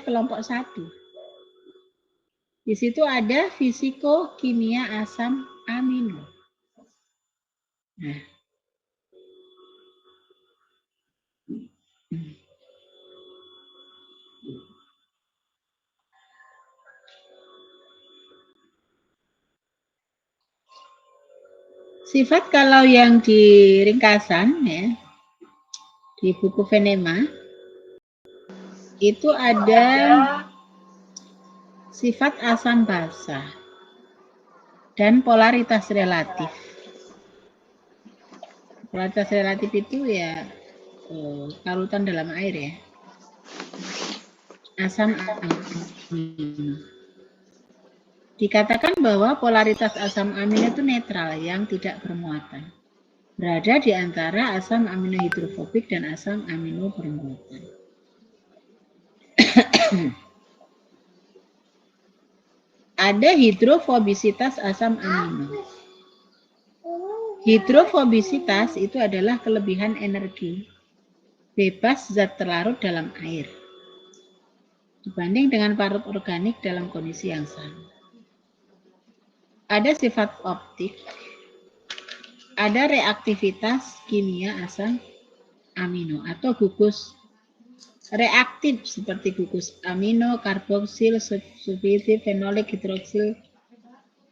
kelompok 1. Di situ ada fisikokimia asam amino. Nah. Sifat kalau yang di ringkasan ya, di buku Venema itu ada sifat asam basa dan polaritas relatif. Polaritas relatif itu ya karutan dalam air ya. Asam amino. Dikatakan bahwa polaritas asam amino itu netral yang tidak bermuatan. Berada di antara asam amino hidrofobik dan asam amino bermuatan. Ada hidrofobisitas asam amino. Hidrofobisitas itu adalah kelebihan energi bebas zat terlarut dalam air dibanding dengan parut organik dalam kondisi yang sama. Ada sifat optik, ada reaktivitas kimia asam amino atau gugus reaktif seperti gugus amino, karboksil, sulfitil, fenolik, hidroksil,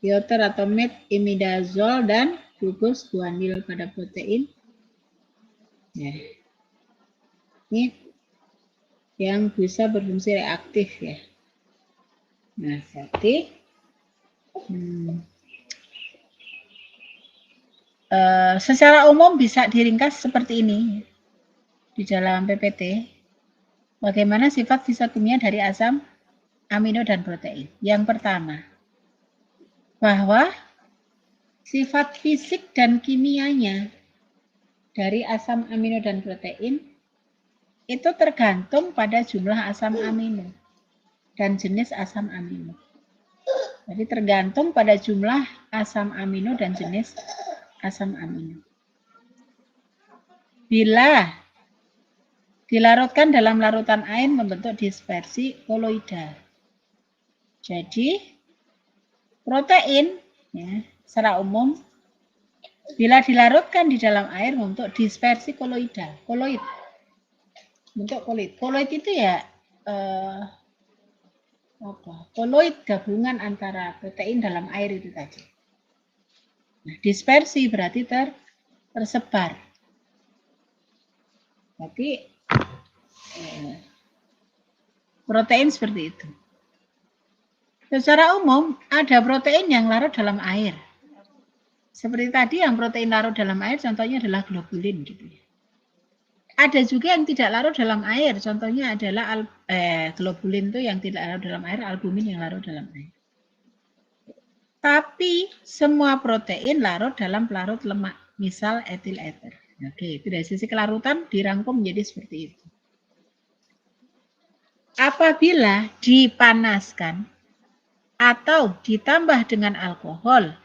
bioter atau met, imidazol, dan gugus guanil pada protein. Ya. Ini yang bisa berfungsi reaktif ya. Nah, berarti secara umum bisa diringkas seperti ini di dalam PPT. Bagaimana sifat fisikimia dari asam amino dan protein? Yang pertama, bahwa sifat fisik dan kimianya dari asam amino dan protein itu tergantung pada jumlah asam amino dan jenis asam amino. Jadi tergantung pada jumlah asam amino dan jenis asam amino. Bila dilarutkan dalam larutan air membentuk dispersi koloidal. Jadi protein ya, secara umum bila dilarutkan di dalam air membentuk dispersi koloidal. Koloid. Bentuk koloid. Koloid itu ya koloid gabungan antara protein dalam air itu tadi. Nah, dispersi berarti tersebar. Berarti protein seperti itu. Secara umum ada protein yang larut dalam air. Seperti tadi yang protein larut dalam air contohnya adalah globulin gitu ya. Ada juga yang tidak larut dalam air, contohnya adalah globulin itu yang tidak larut dalam air, albumin yang larut dalam air. Tapi semua protein larut dalam pelarut lemak, misal etil eter. Oke, itu dari sisi kelarutan dirangkum menjadi seperti itu. Apabila dipanaskan atau ditambah dengan alkohol,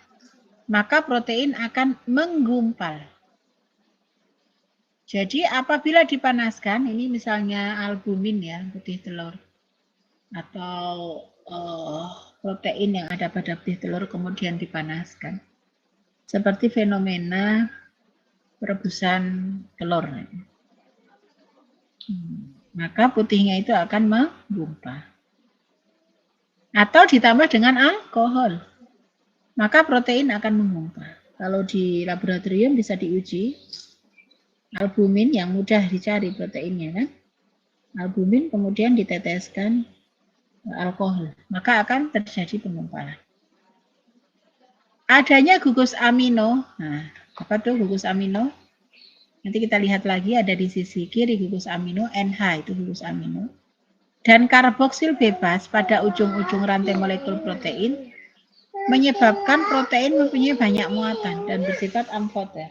maka protein akan menggumpal. Jadi apabila dipanaskan, ini misalnya albumin ya, putih telur, atau protein yang ada pada putih telur kemudian dipanaskan. Seperti fenomena perebusan telur. Maka putihnya itu akan menggumpal. Atau ditambah dengan alkohol, maka protein akan menggumpal. Kalau di laboratorium bisa diuji, albumin yang mudah dicari proteinnya kan, albumin kemudian diteteskan alkohol, maka akan terjadi penggumpalan. Adanya gugus amino, nah apa tuh gugus amino? Nanti kita lihat lagi ada di sisi kiri gugus amino, NH itu gugus amino. Dan karboksil bebas pada ujung-ujung rantai molekul protein menyebabkan protein mempunyai banyak muatan dan bersifat amphoter.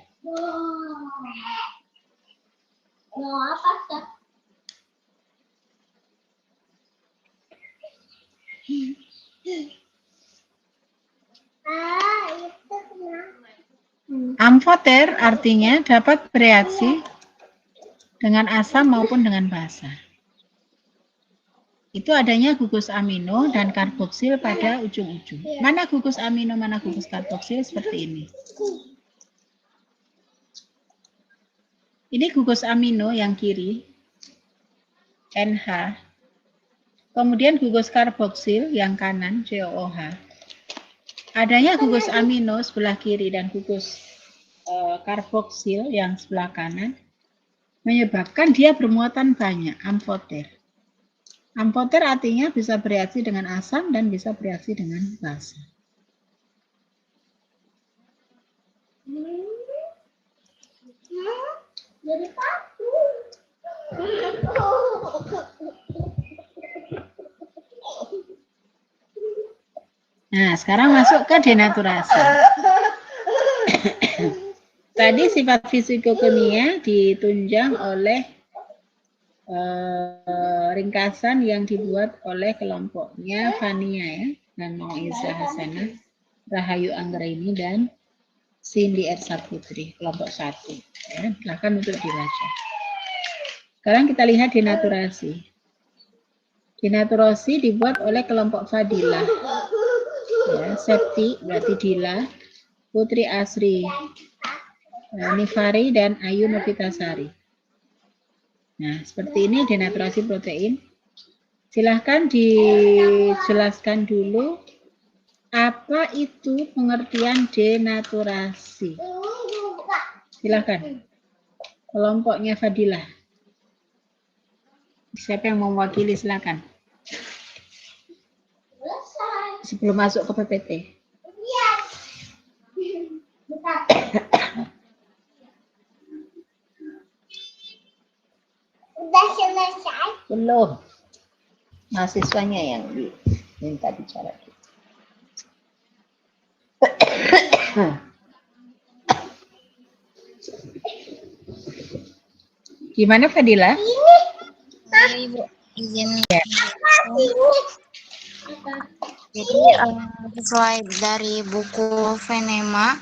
Amphoter artinya dapat bereaksi dengan asam maupun dengan basa. Itu adanya gugus amino dan karboksil pada ujung-ujung. Mana gugus amino, mana gugus karboksil seperti ini. Ini gugus amino yang kiri, NH. Kemudian gugus karboksil yang kanan, COOH. Adanya gugus amino sebelah kiri dan gugus karboksil yang sebelah kanan menyebabkan dia bermuatan banyak, amfoter. Amfoter artinya bisa bereaksi dengan asam dan bisa bereaksi dengan basa. Nah, sekarang masuk ke denaturasi. Tadi sifat fisikokimia ditunjang oleh ringkasan yang dibuat oleh kelompoknya Fania ya, dan Mauizah Hasanah, Rahayu Anggraini dan Cindy Ersa Putri, kelompok 1. Ya, silakan untuk dibaca. Sekarang kita lihat denaturasi. Denaturasi dibuat oleh kelompok Fadilah. Ya, Septi berarti Dila, Putri Asri, Nifari dan Ayu Novitasari. Nah, seperti ini denaturasi protein. Silahkan dijelaskan dulu apa itu pengertian denaturasi. Silahkan. Kelompoknya Fadilah. Siapa yang mewakili, silakan. Sebelum masuk ke PPT. Udah selesai? Belum. Mahasiswanya yang diminta bicara. Gimana Fadila? Ini Ibu, izin. Ya. Jadi sesuai dari buku Venema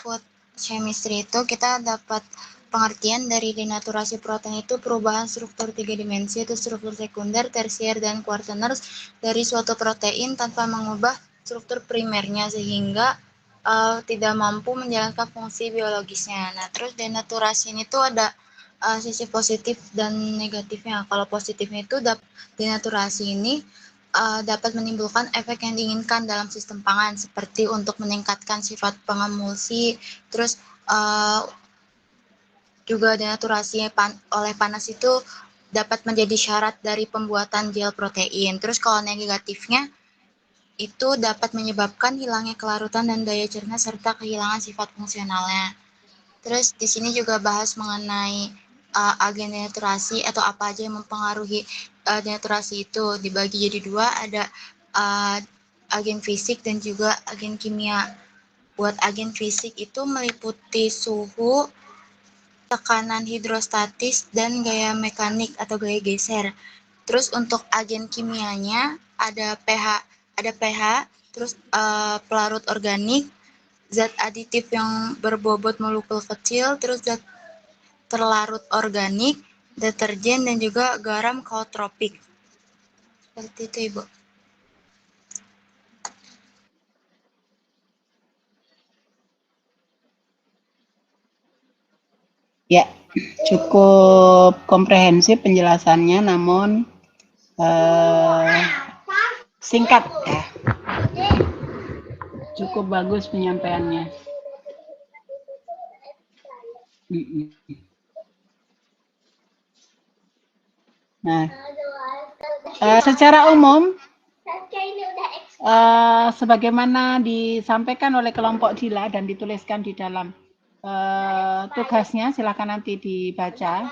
Food Chemistry itu kita dapat pengertian dari denaturasi protein itu perubahan struktur 3 dimensi itu struktur sekunder, tersier, dan kuartener dari suatu protein tanpa mengubah struktur primernya sehingga tidak mampu menjalankan fungsi biologisnya. Nah, terus denaturasi ini tuh ada sisi positif dan negatifnya. Kalau positifnya itu denaturasi ini dapat menimbulkan efek yang diinginkan dalam sistem pangan seperti untuk meningkatkan sifat pengemulsi, terus juga denaturasi oleh panas itu dapat menjadi syarat dari pembuatan gel protein. Terus kalau negatifnya itu dapat menyebabkan hilangnya kelarutan dan daya cerna serta kehilangan sifat fungsionalnya. Terus di sini juga bahas mengenai agen denaturasi atau apa aja yang mempengaruhi denaturasi itu. Dibagi jadi dua, ada agen fisik dan juga agen kimia. Buat agen fisik itu meliputi suhu, tekanan hidrostatis, dan gaya mekanik atau gaya geser. Terus untuk agen kimianya ada pH, terus pelarut organik, zat aditif yang berbobot molekul kecil, terus zat terlarut organik, deterjen, dan juga garam kaotropik. Seperti itu, Ibu. Ya, cukup komprehensif penjelasannya, namun singkat ya. Cukup bagus penyampaiannya. Nah, secara umum, sebagaimana disampaikan oleh kelompok Dila dan dituliskan di dalam tugasnya, silakan nanti dibaca.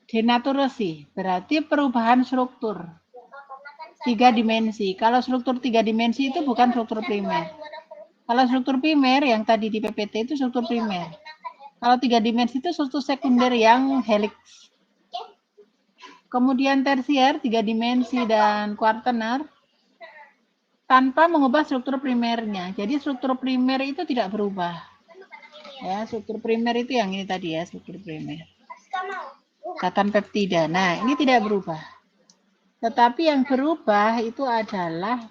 Denaturasi berarti perubahan struktur 3 dimensi. Kalau struktur 3 dimensi itu bukan struktur primer. Kalau struktur primer yang tadi di PPT itu struktur primer. Kalau 3 dimensi itu struktur sekunder yang helix. Kemudian tersier 3 dimensi dan kuartener tanpa mengubah struktur primernya. Jadi struktur primer itu tidak berubah. Ya, struktur primer itu yang ini tadi ya, struktur primer. Katan peptida. Nah, ini tidak berubah. Tetapi yang berubah itu adalah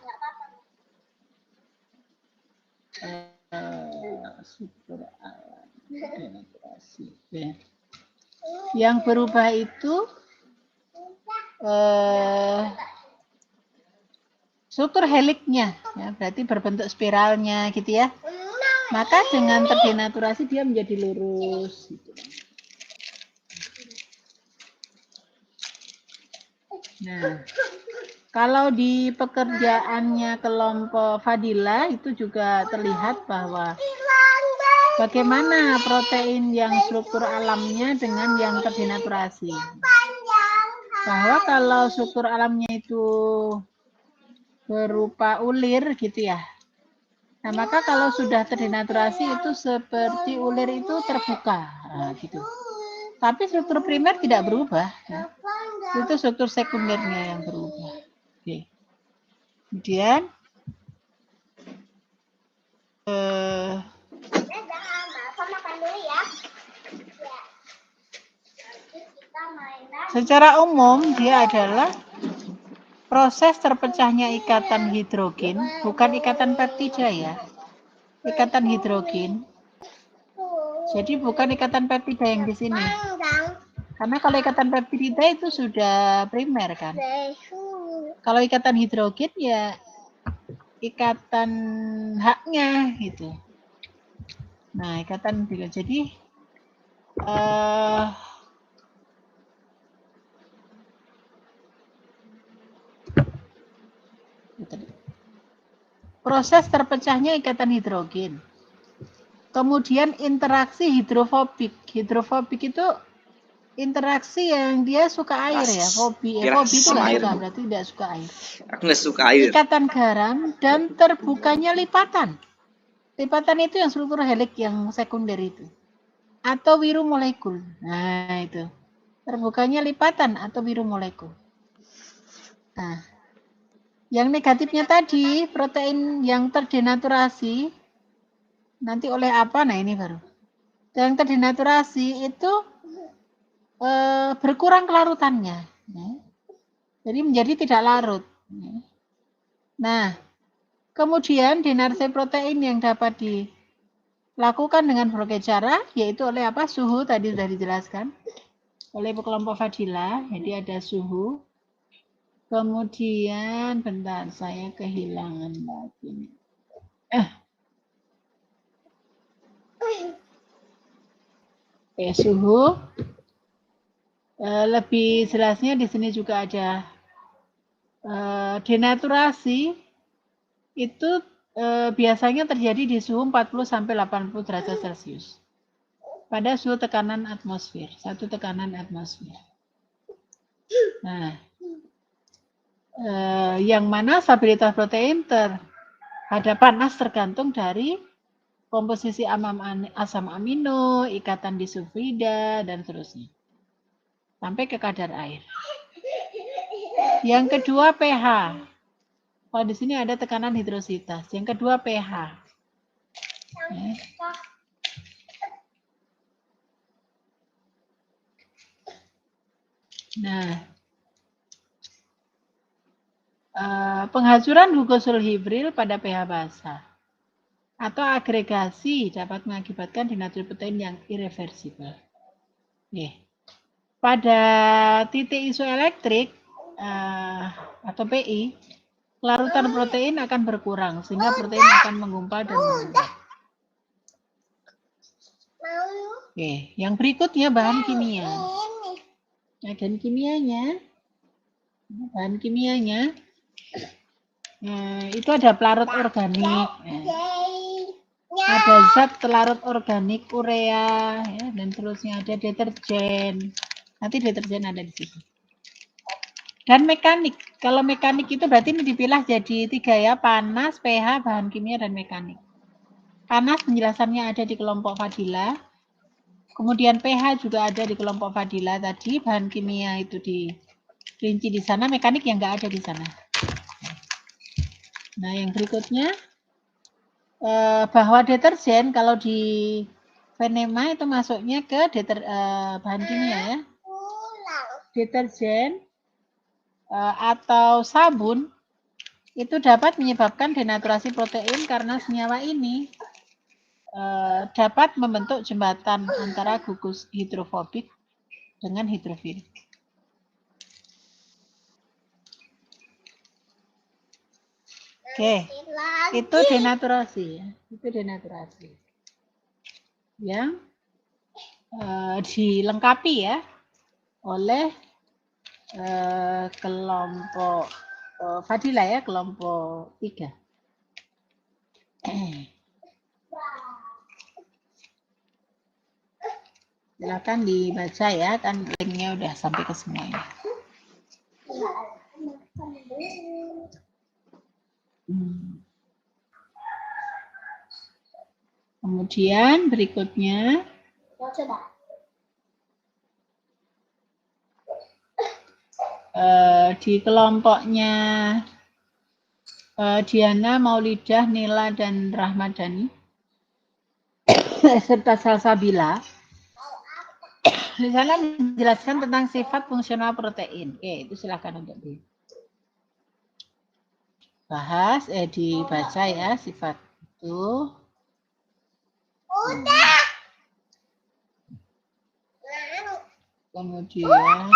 struktur alam denaturasi. Yang berubah itu struktur heliknya, ya, berarti berbentuk spiralnya gitu ya. Maka dengan terdenaturasi dia menjadi lurus. Gitu. Nah, kalau di pekerjaannya kelompok Fadila itu juga terlihat bahwa bagaimana protein yang struktur alamnya dengan yang terdenaturasi. Bahwa kalau struktur alamnya itu berupa ulir gitu ya. Nah, maka kalau sudah terdenaturasi itu seperti ulir itu terbuka. Nah, gitu. Tapi struktur primer tidak berubah. Ya. Itu struktur sekundernya yang berubah. Oke. Kemudian secara umum dia adalah proses terpecahnya ikatan hidrogen, bukan ikatan peptida ya. Ikatan hidrogen. Jadi bukan ikatan peptida yang di sini. Karena kalau ikatan peptida itu sudah primer kan. Kalau ikatan hidrogen ya ikatan haknya gitu. Nah, ikatan juga jadi proses terpecahnya ikatan hidrogen. Kemudian interaksi hidrofobik. Hidrofobik itu interaksi yang dia suka air ya, fobi. Fobi itu nggak suka, berarti tidak suka air. Aku nggak suka air. Ikatan garam dan terbukanya lipatan. Lipatan itu yang struktur helik yang sekunder itu. Atau wiru molekul. Nah, itu. Terbukanya lipatan atau wiru molekul. Nah, yang negatifnya tadi, protein yang terdenaturasi, nanti oleh apa? Nah, ini baru. Yang terdenaturasi itu berkurang kelarutannya. Jadi menjadi tidak larut. Nah, kemudian denarasi protein yang dapat dilakukan dengan berbagai cara, yaitu oleh apa? Suhu, tadi sudah dijelaskan. Oleh kelompok Fadila, jadi ada suhu. Kemudian, bentar, saya kehilangan lagi. Suhu. Lebih jelasnya di sini juga ada denaturasi itu biasanya terjadi di suhu 40 sampai 80 derajat Celcius. Pada suhu tekanan atmosfer, 1 tekanan atmosfer. Nah, yang mana stabilitas protein terhadap panas tergantung dari komposisi asam amino, ikatan disulfida, dan seterusnya. Sampai ke kadar air. Yang kedua pH. Kalau di sini ada tekanan hidrositas. Yang kedua pH. Nah, penghancuran glukosil hibrid pada pH basah atau agregasi dapat mengakibatkan denaturasi protein yang irreversibel. Pada titik isoelektrik atau PI, larutan protein akan berkurang sehingga protein akan menggumpal dan menguap. Yang berikutnya bahan kimia. Nah, bahan kimianya itu ada pelarut organik, ada zat pelarut organik urea, ya, dan seterusnya, ada deterjen. Nanti deterjen ada di situ. Dan mekanik. Kalau mekanik itu berarti ini dipilah jadi 3 ya, panas, pH, bahan kimia, dan mekanik. Panas penjelasannya ada di kelompok Fadila. Kemudian pH juga ada di kelompok Fadila tadi, bahan kimia itu dirinci di sana, mekanik yang nggak ada di sana. Nah, yang berikutnya bahwa deterjen kalau di Venema itu masuknya ke bahan kimia ya. Deterjen atau sabun itu dapat menyebabkan denaturasi protein karena senyawa ini dapat membentuk jembatan antara gugus hidrofobik dengan hidrofil. Oke, itu denaturasi ya. Itu denaturasi. Yang dilengkapi ya oleh kelompok Fadila ya, kelompok 3. Silakan dibaca ya, kan linknya udah sampai ke semuanya. Kemudian berikutnya di kelompoknya Diana, Maulidah, Nila, dan Rahmadani serta Salsabila di sana menjelaskan tentang sifat fungsional protein. Oke, itu silakan untuk dibahas, dibaca ya sifat itu. Kemudian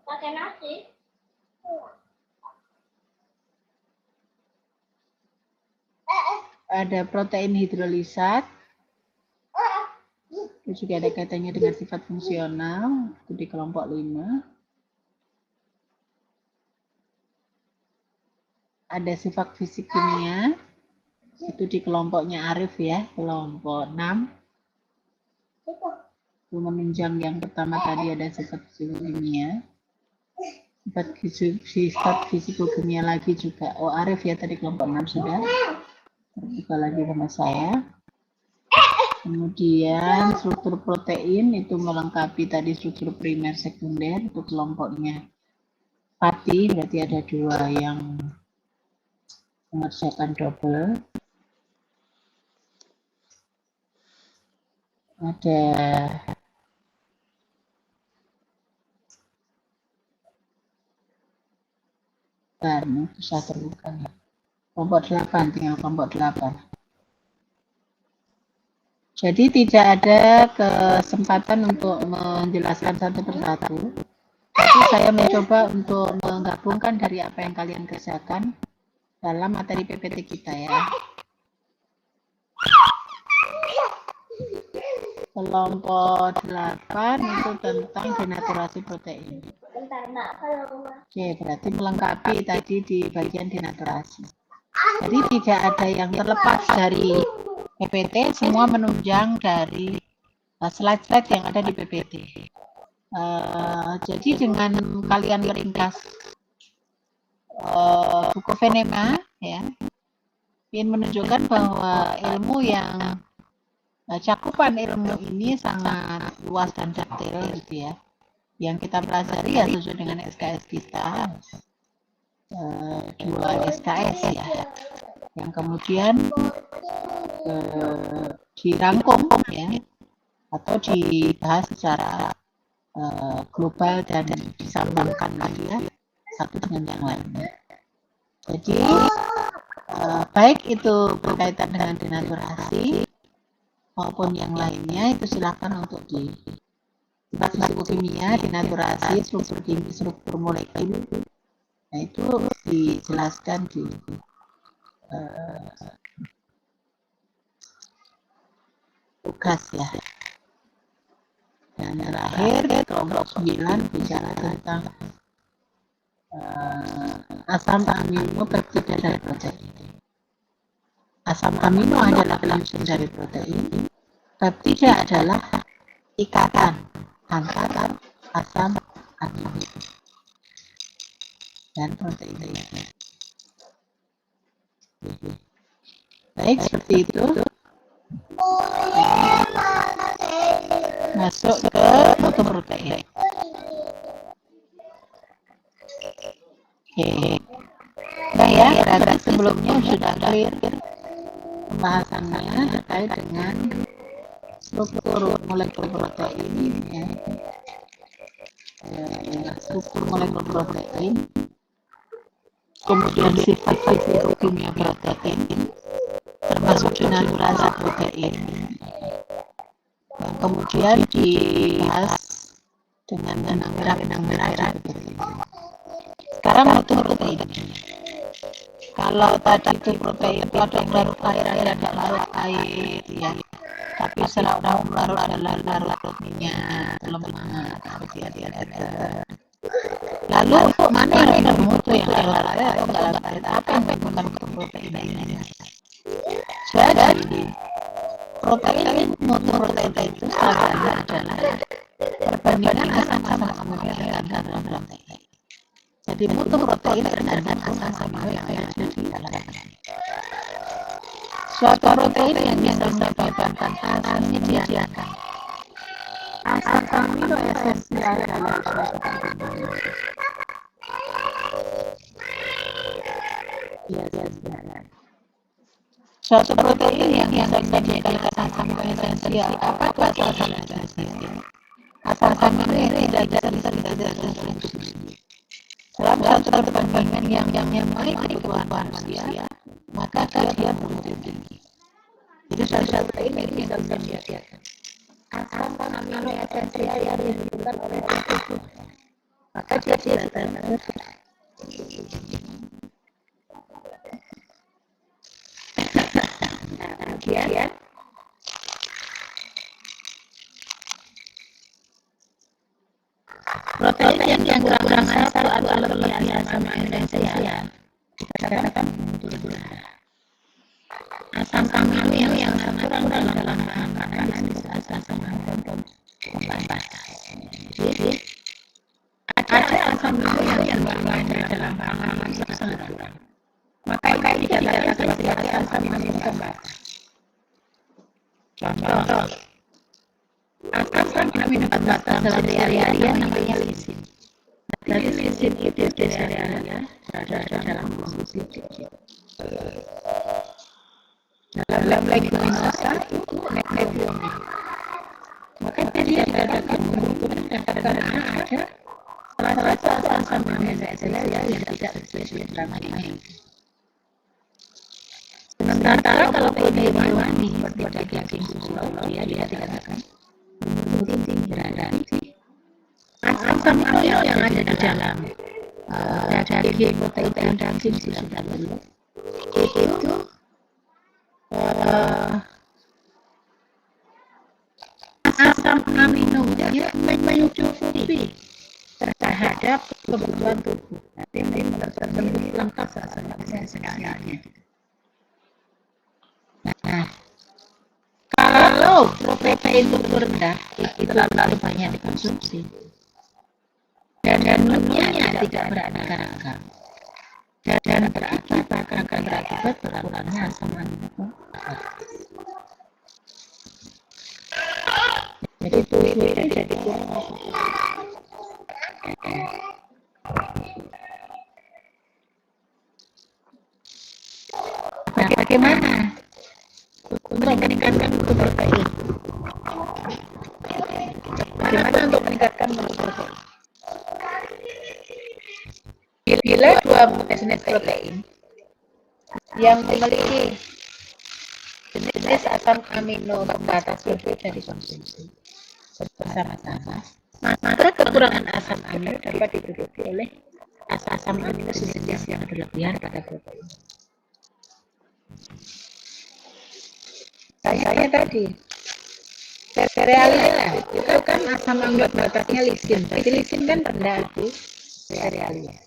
pakai nasi. Ada protein hidrolisat. Itu juga ada kaitannya dengan sifat fungsional, itu di kelompok 5. Ada sifat fisik kimia, itu di kelompoknya Arif ya, kelompok 6. Itu menunjang yang pertama tadi ada sifat fisikokimia. Sifat fisikokimia lagi juga. Oh, Arif ya tadi kelompok 6 sudah. Terbuka lagi sama saya. Kemudian struktur protein itu melengkapi tadi struktur primer sekunder, itu kelompoknya Fatih, berarti ada 2 yang mengerjakan double. Ada bisa terbuka ya. Kelompok 8, tinggal kelompok 8. Jadi tidak ada kesempatan untuk menjelaskan satu persatu. Tapi saya mencoba untuk menggabungkan dari apa yang kalian kerjakan dalam materi PPT kita ya. Kelompok 8 itu tentang denaturasi protein. Oke, berarti melengkapi tadi di bagian denaturasi. Jadi tidak ada yang terlepas dari PPT, semua menunjang dari slide-slide yang ada di PPT. Jadi dengan kalian meringkas buku Venema, ya, ingin menunjukkan bahwa ilmu yang cakupan ilmu ini sangat luas dan detail gitu ya. Yang kita pelajari ya sesuai dengan SKS kita, 2 SKS ya, yang kemudian dirangkum ya, atau dibahas secara global dan disambungkan lagi ya, satu dengan yang lainnya. Jadi baik itu berkaitan dengan denaturasi maupun yang lainnya, itu silakan untuk di sifat fisikokimia, denaturasi, struktur kimia, struktur molekul. Nah, itu dijelaskan di tugas ya. Dan terakhir kelompok 9 bicara tentang asam amino peptida dari protein. Asam amino adalah langsung dari protein. Peptida adalah ikatan antara asam amino dan protein. Baik, seperti itu. Masuk ke fotoprotein. Oke. Nah ya, berarti sebelumnya sudah clear pembahasannya terkait dengan struktur molekul protein ya. Struktur molekul protein, kemudian sifat fisiokimia protein, termasuk denaturasi protein. Yang kemudian dibahas dengan benang merah. Sekarang mutu protein. Kalau tadi itu protein pada larut air ada larut air ya, tapi sekarang larut adalah larut minyak, lemak, lalu mana yang mutu yang larut air atau enggak larut air? Apa yang menyebabkan protein ini? Jadi protein mutu protein itu salah adalah perbandingan asam-asam amino yang ada dalam protein. Jadi mutu protein berdasarkan asam amino yang ada di dalamnya. Suatu protein yang bisa menyebabkan asamnya diadakan. Asam amino esensial dalam suatu protein. Suatu protein yang bisa dijadikan asam amino esensial. Apa itu asam amino esensial? Asam amino yang tidak terkonsumsi. Dalam satu perbandingan yang baik di kebutuhan manusia, maka dia bermutu tinggi. Jadi satu protein ini bisa dihasilkan. Asam amino esensial yang dibutuhkan oleh tubuh, maka dia tidak kemudian protein yang kurang satu atau lebih asam amino esensial dikatakan asam amino yang kurang dalam makanan disebut asam amino pembatas. Jadi ada asam amino yang ada dalam makanan sangat kurang, maka ini dikatakan sebagai asam amino pembatas. Contoh, asam amino pembatas sehari-harian namanya lisin. Jadi lisin itu sehari-harian berada dalam konsumsi kecil. Dalam leguminosa itu methionine. Maka dia dikatakan mengumpulkan karena ada salah satu asam amino esensial yang tidak sesuai dengan ini. Sementara kalau protein hewani seperti daging susu, dia dikatakan mengumpulkan berarti asam amino yang ada di dalam daging protein daging susu tadi itu asam aminonya mencukupi terhadap kebutuhan tubuh. Nanti terpenuhi lengkap asam amino esensialnya. Nah, kalau protein tubuh rendah itu terlalu banyak dikonsumsi dan menunya tidak beraneka ragam dan berakibat berkurangnya asam amino. Jadi tubuh ini jadi kurang. Nah, bagaimana untuk meningkatkan mutu protein? Bagaimana untuk meningkatkan mutu protein? Bila dua jenis protein yang memiliki jenis asam amino pembatas berbeda dikonsumsi bersama-sama, maka kekurangan asam amino dapat ditutupi oleh asam amino sintetis yang berlebihan pada protein. Contohnya tadi, serealia itu kan asam amino pembatasnya lisin, jadi lisin kan rendah di serealia.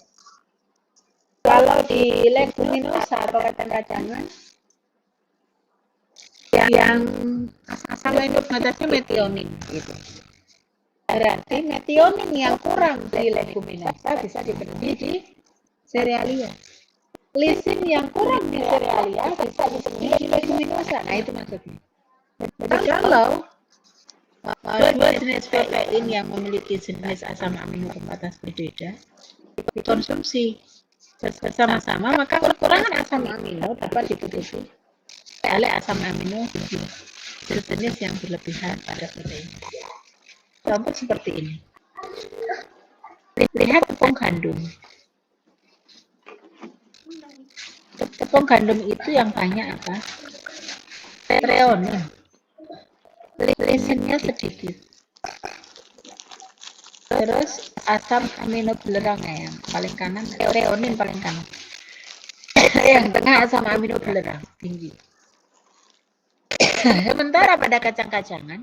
Kalau di leguminosa atau kacang-kacangan yang asam amino pembatasnya methionine gitu. Berarti methionine yang kurang di leguminosa bisa dipenuhi di serealia. Lisin yang kurang di serealia bisa dipenuhi di leguminosa. Nah, itu maksudnya. Jadi kalau dua jenis protein yang memiliki jenis asam amino pembatas berbeda dikonsumsi bersama-sama, maka kekurangan asam amino dapat ditutupi oleh asam amino jenis yang berlebihan pada protein. Contoh seperti ini. Lihat tepung gandum. Tepung gandum itu yang banyak apa? Treonin. Lisinnya sedikit. Terus asam amino belerang yang paling kanan, treonin paling kanan. Yang tengah asam amino belerang tinggi. Sementara pada kacang-kacangan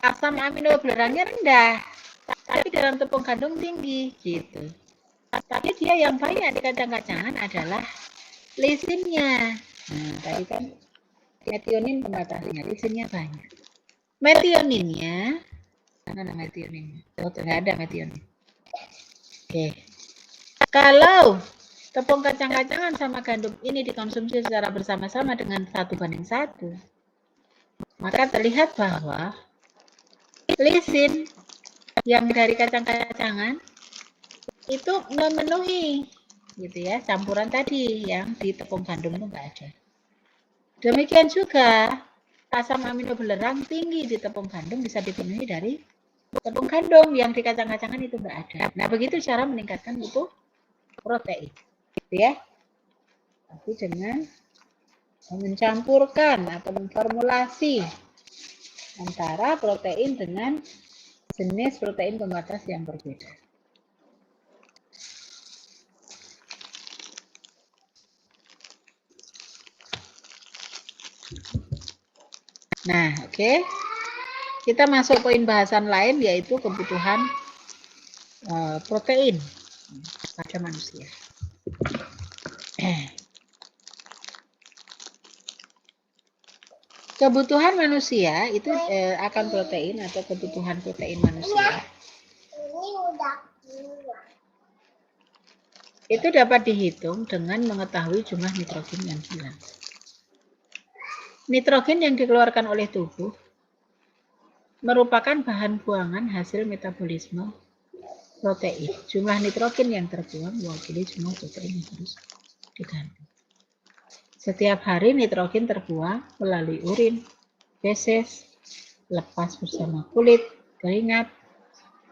asam amino belerangnya rendah, tapi dalam tepung gandum tinggi gitu. Tapi dia yang banyak di kacang-kacangan adalah lisinnya. Nah, tadi kan metionin pembatasnya, lisinnya banyak. Metioninnya, mana metioninnya? Oh, tidak ada metionin. Oke. Kalau tepung kacang-kacangan sama gandum ini dikonsumsi secara bersama-sama dengan 1:1, maka terlihat bahwa lisin yang dari kacang-kacangan itu memenuhi gitu ya campuran tadi yang di tepung gandum itu enggak ada. Demikian juga asam amino belerang tinggi di tepung gandum bisa dipenuhi dari tepung gandum yang di kacang-kacangan itu enggak ada. Nah, begitu cara meningkatkan mutu protein. Gitu ya. Tapi dengan mencampurkan atau memformulasi antara protein dengan jenis protein pembatas yang berbeda. Nah, oke. Kita masuk poin bahasan lain yaitu kebutuhan protein pada manusia. Kebutuhan manusia itu akan protein atau kebutuhan protein manusia. Itu dapat dihitung dengan mengetahui jumlah nitrogen yang hilang. Nitrogen yang dikeluarkan oleh tubuh merupakan bahan buangan hasil metabolisme protein. Jumlah nitrogen yang terbuang mewakili jumlah protein yang harus diganti. Setiap hari nitrogen terbuang melalui urin, feses, lepas bersama kulit, keringat.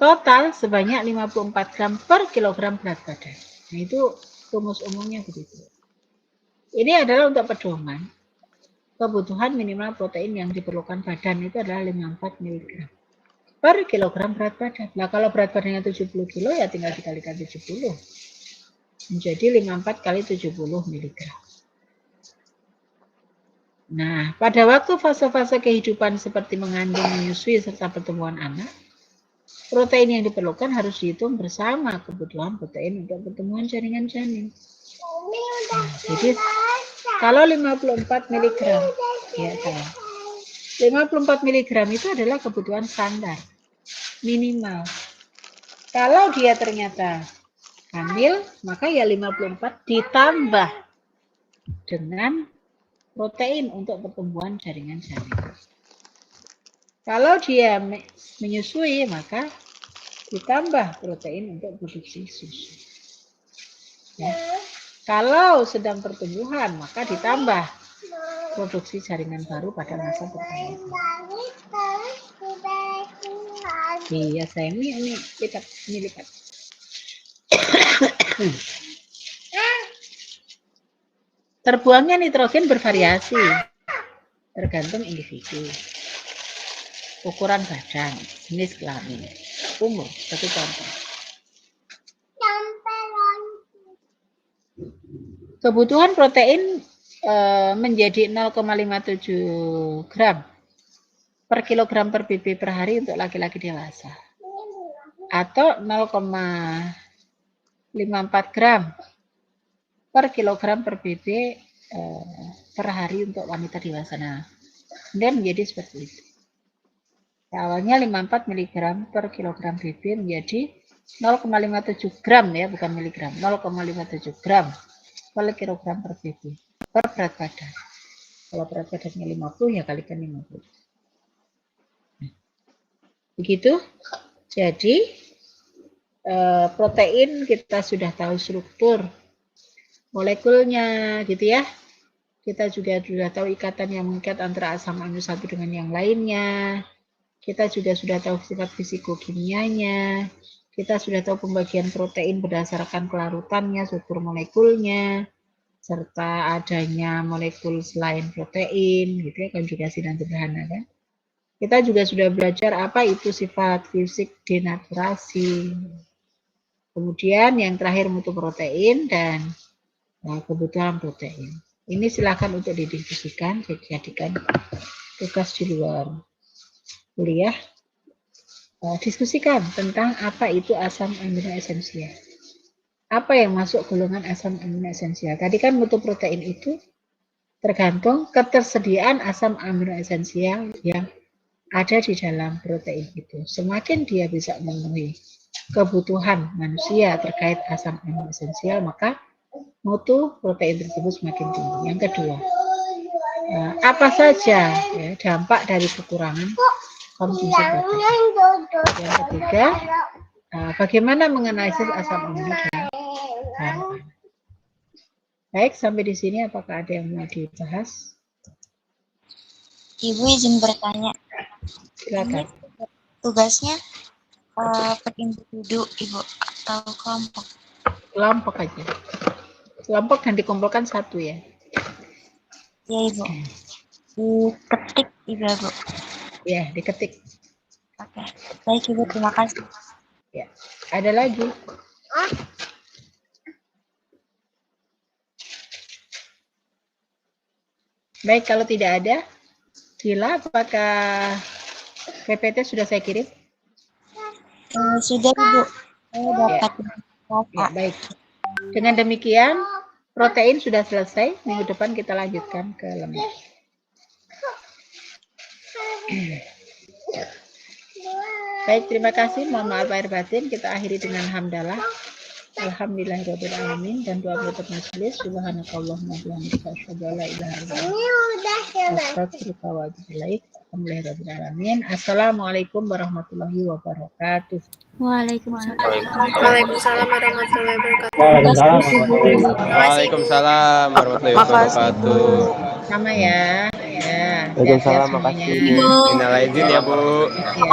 Total sebanyak 54 gram per kilogram berat badan. Nah, itu rumus umumnya begitu. Ini adalah untuk pedoman. Kebutuhan minimal protein yang diperlukan badan itu adalah 54 mg per kilogram berat badan. Nah, kalau berat badannya 70 kilo ya tinggal dikalikan 70. Menjadi 54 kali 70 mg. Nah, pada waktu fase-fase kehidupan seperti mengandung, menyusui, serta pertumbuhan anak, protein yang diperlukan harus dihitung bersama kebutuhan protein untuk pertumbuhan jaringan janin. Nah, jadi kalau 54 mg, ya kan? 54 mg itu adalah kebutuhan standar, minimal. Kalau dia ternyata hamil, maka ya 54 ditambah dengan protein untuk pertumbuhan jaringan janin. Kalau dia menyusui, maka ditambah protein untuk produksi susu. Ya. Kalau sedang pertumbuhan, maka ditambah produksi jaringan baru pada masa pertumbuhan. Iya sayang, ini lipat. Terbuangnya nitrogen bervariasi, tergantung individu, ukuran badan, jenis kelamin, umur, satu contoh. Kebutuhan protein menjadi 0,57 gram per kilogram per BB per hari untuk laki-laki dewasa, atau 0,54 gram per kilogram per BB per hari untuk wanita dewasa. Nah, kemudian menjadi seperti itu. Awalnya 54 mg per kilogram BB menjadi 0,57 gram ya, bukan miligram, 0,57 gram per kilogram per BB per berat badan. Kalau berat badannya 50 ya kalikan 50. Begitu. Jadi protein kita sudah tahu struktur molekulnya gitu ya. Kita juga sudah tahu ikatan yang mengikat antara asam amino satu dengan yang lainnya. Kita juga sudah tahu sifat fisikokimianya. Kita sudah tahu pembagian protein berdasarkan kelarutannya, struktur molekulnya, serta adanya molekul selain protein, gitu ya, konjugasi dan sederhana kan. Kita juga sudah belajar apa itu sifat fisik denaturasi. Kemudian yang terakhir mutu protein dan kebutuhan protein. Ini silakan untuk didiskusikan, dijadikan tugas di luar kuliah. Diskusikan tentang apa itu asam amino esensial. Apa yang masuk golongan asam amino esensial? Tadi kan mutu protein itu tergantung ketersediaan asam amino esensial yang ada di dalam protein itu. Semakin dia bisa memenuhi kebutuhan manusia terkait asam amino esensial, maka mutu protein tersebut semakin tinggi. Yang kedua, apa saja ya, dampak dari kekurangan konsumsi protein. Yang ketiga, bagaimana menganalisis asam amino dan bahan. Baik, sampai di sini apakah ada yang mau dibahas? Ibu izin bertanya. Silakan. Tugasnya per individu, Ibu, atau kelompok? Kelompok aja. Kelompok dan dikumpulkan satu ya. Ya, Ibu. Diketik, Ibu. Ya, diketik. Oke. Baik, Ibu. Terima kasih. Ya. Ada lagi? Baik, kalau tidak ada, Gila, apakah PPT sudah saya kirim? Sudah, Ibu. Saya dapat. Ya, baik. Dengan demikian, protein sudah selesai. Minggu depan kita lanjutkan ke lemak. Baik, terima kasih. Mohon maaf lahir batin. Kita akhiri dengan hamdalah. Alhamdulillahirrahmanirrahim. Dan doa penutup majelis. Subhanakallahumma bihamdika asyhadu an la ilaha illa anta astaghfiruka wa atubu ilaik. Alhamdulillahirrahmanirrahim. Assalamualaikum warahmatullahi wabarakatuh. Waalaikumsalam. Waalaikumsalam warahmatullahi wabarakatuh. Waalaikumsalam warahmatullahi wabarakatuh. Sama ya. Ya. Waalaikumsalam, makasih. Minal aidin ya, Bu. Ya.